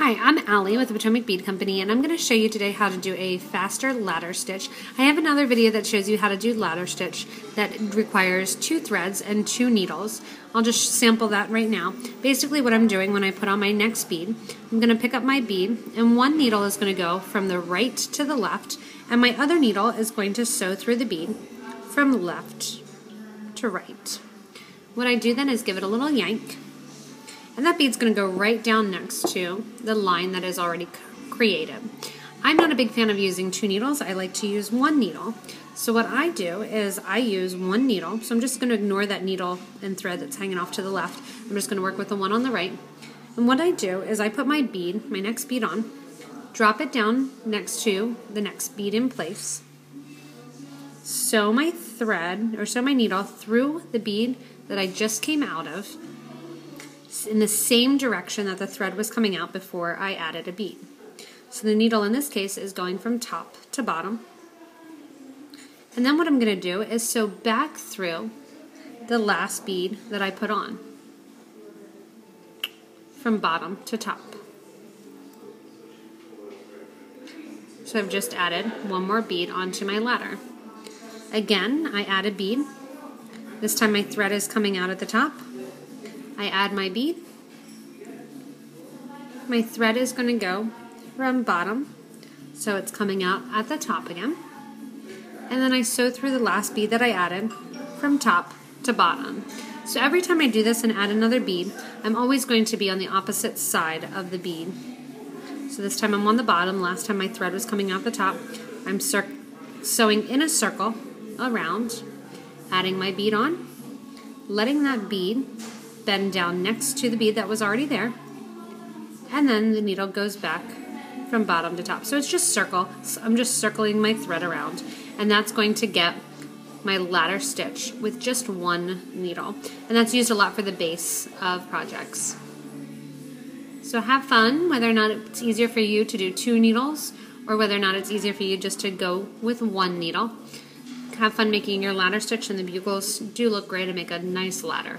Hi, I'm Allie with the Potomac Bead Company, and I'm going to show you today how to do a faster ladder stitch. I have another video that shows you how to do ladder stitch that requires 2 threads and 2 needles. I'll just sample that right now. Basically what I'm doing when I put on my next bead, I'm going to pick up my bead, and one needle is going to go from the right to the left, and my other needle is going to sew through the bead from left to right. What I do then is give it a little yank, and that bead's going to go right down next to the line that is already created. I'm not a big fan of using 2 needles. I like to use 1 needle. So what I do is I use 1 needle. So I'm just going to ignore that needle and thread that's hanging off to the left. I'm just going to work with the one on the right. And what I do is I put my bead, my next bead on, drop it down next to the next bead in place, sew my thread or sew my needle through the bead that I just came out of, in the same direction that the thread was coming out before I added a bead. So the needle in this case is going from top to bottom. And then what I'm going to do is sew back through the last bead that I put on, from bottom to top. So I've just added 1 more bead onto my ladder. Again, I add a bead. This time my thread is coming out at the top. I add my bead. My thread is going to go from bottom, so it's coming out at the top again. And then I sew through the last bead that I added from top to bottom. So every time I do this and add another bead, I'm always going to be on the opposite side of the bead. So this time I'm on the bottom. Last time my thread was coming out the top. I'm sewing in a circle around, adding my bead on, letting that bead bend down next to the bead that was already there, and then the needle goes back from bottom to top. So it's just circle. So I'm just circling my thread around, and that's going to get my ladder stitch with just 1 needle. And that's used a lot for the base of projects. So have fun, whether or not it's easier for you to do 2 needles or whether or not it's easier for you just to go with 1 needle. Have fun making your ladder stitch, and the bugles do look great and make a nice ladder.